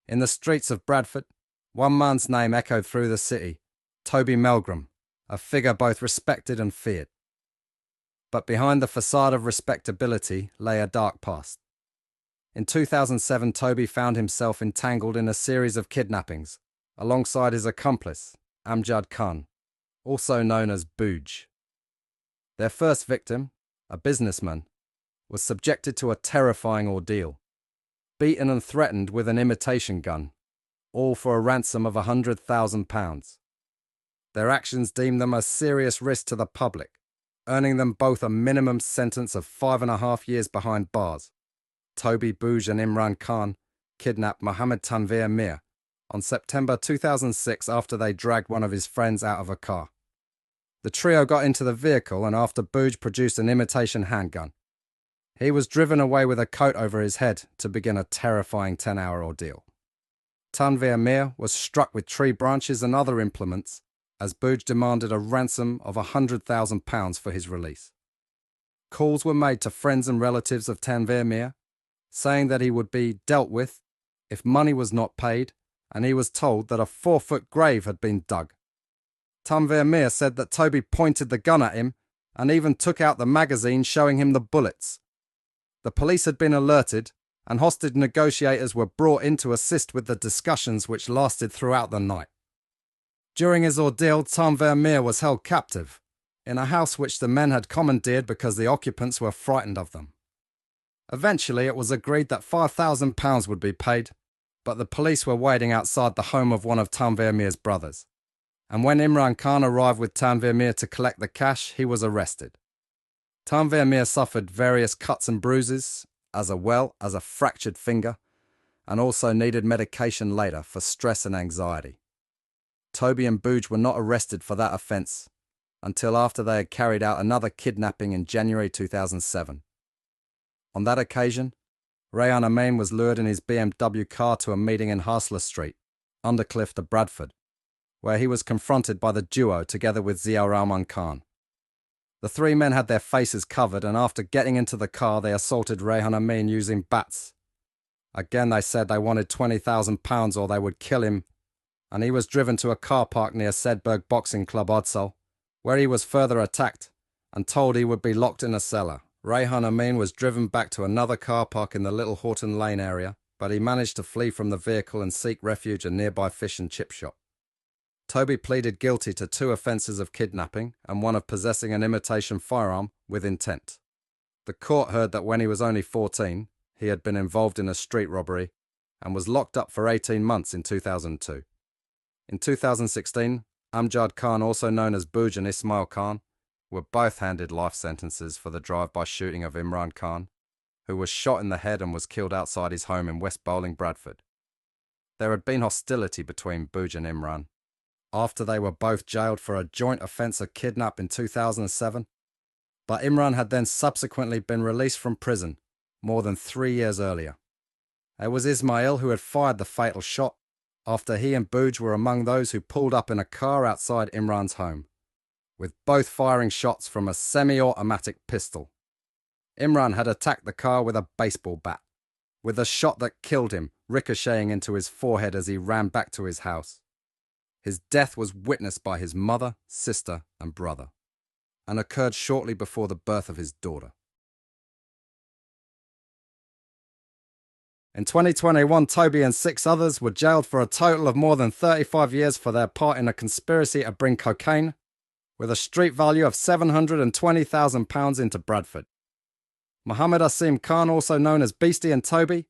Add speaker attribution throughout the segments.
Speaker 1: In the streets of Bradford, one man's name echoed through the city, Toby Melgram, a figure both respected and feared. But behind the facade of respectability lay a dark past. In 2007, Toby found himself entangled in a series of kidnappings, alongside his accomplice, Amjad Khan, also known as Booj. Their first victim, a businessman, was subjected to a terrifying ordeal, beaten and threatened with an imitation gun, all for a ransom of £100,000. Their actions deemed them a serious risk to the public, earning them both a minimum sentence of 5.5 years behind bars. Toby, Booj and Imran Khan kidnapped Mohammed Tanveer Mir on September 2006 after they dragged one of his friends out of a car. The trio got into the vehicle, and after Booj produced an imitation handgun, he was driven away with a coat over his head to begin a terrifying 10-hour ordeal. Tanveer Mir was struck with tree branches and other implements as Booj demanded a ransom of £100,000 for his release. Calls were made to friends and relatives of Tanveer Mir, saying that he would be dealt with if money was not paid, and he was told that a 4-foot grave had been dug. Tanveer Mir said that Toby pointed the gun at him and even took out the magazine showing him the bullets. The police had been alerted, and hostage negotiators were brought in to assist with the discussions which lasted throughout the night. During his ordeal, Tanveer Mir was held captive in a house which the men had commandeered because the occupants were frightened of them. Eventually, it was agreed that £5,000 would be paid, but the police were waiting outside the home of one of Tanveer Mir's brothers. And when Imran Khan arrived with Tanveer Mir to collect the cash, he was arrested. Tanveer Mir suffered various cuts and bruises, as well as a fractured finger, and also needed medication later for stress and anxiety. Toby and Booj were not arrested for that offence until after they had carried out another kidnapping in January 2007. On that occasion, Rayhan Amin was lured in his BMW car to a meeting in Harsler Street, Undercliff to Bradford, where he was confronted by the duo together with Zia Rahman Khan. The three men had their faces covered, and after getting into the car, they assaulted Rayhan Amin using bats. Again, they said they wanted £20,000 or they would kill him, and he was driven to a car park near Sedberg Boxing Club, Odsal, where he was further attacked and told he would be locked in a cellar. Rayhan Amin was driven back to another car park in the Little Horton Lane area, but he managed to flee from the vehicle and seek refuge at a nearby fish and chip shop. Toby pleaded guilty to 2 offences of kidnapping and one of possessing an imitation firearm with intent. The court heard that when he was only 14, he had been involved in a street robbery and was locked up for 18 months in 2002. In 2016, Amjad Khan, also known as Booj, and Ismail Khan, were both handed life sentences for the drive-by shooting of Imran Khan, who was shot in the head and was killed outside his home in West Bowling, Bradford. There had been hostility between Booj and Imran after they were both jailed for a joint offence of kidnap in 2007, but Imran had then subsequently been released from prison more than 3 years earlier. It was Ismail who had fired the fatal shot after he and Booj were among those who pulled up in a car outside Imran's home, with both firing shots from a semi-automatic pistol. Imran had attacked the car with a baseball bat, with a shot that killed him ricocheting into his forehead as he ran back to his house. His death was witnessed by his mother, sister, and brother, and occurred shortly before the birth of his daughter. In 2021, Toby and 6 others were jailed for a total of more than 35 years for their part in a conspiracy to bring cocaine, with a street value of £720,000 into Bradford. Mohammed Asim Khan, also known as Beastie, and Toby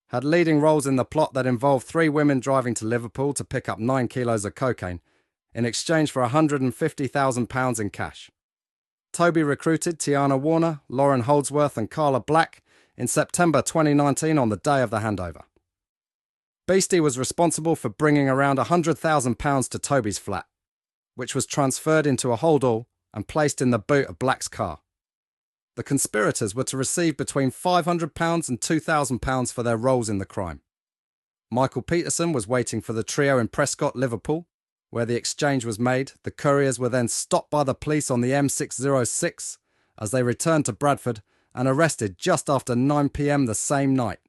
Speaker 1: had leading roles in the plot that involved 3 women driving to Liverpool to pick up 9 kilos of cocaine in exchange for £150,000 in cash. Toby recruited Tiana Warner, Lauren Holdsworth and Carla Black in September 2019 on the day of the handover. Beastie was responsible for bringing around £100,000 to Toby's flat, which was transferred into a holdall and placed in the boot of Black's car. The conspirators were to receive between £500 and £2,000 for their roles in the crime. Michael Peterson was waiting for the trio in Prescott, Liverpool, where the exchange was made. The couriers were then stopped by the police on the M606 as they returned to Bradford and arrested just after 9 p.m. the same night.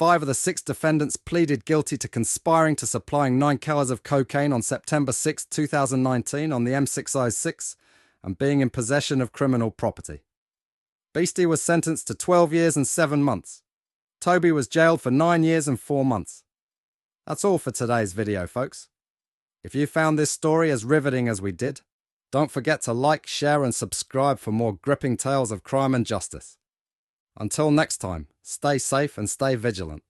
Speaker 1: 5 of the 6 defendants pleaded guilty to conspiring to supplying 9 kilos of cocaine on September 6, 2019 on the M606 and being in possession of criminal property. Beastie was sentenced to 12 years and 7 months. Toby was jailed for 9 years and 4 months. That's all for today's video, folks. If you found this story as riveting as we did, don't forget to like, share and subscribe for more gripping tales of crime and justice. Until next time, stay safe and stay vigilant.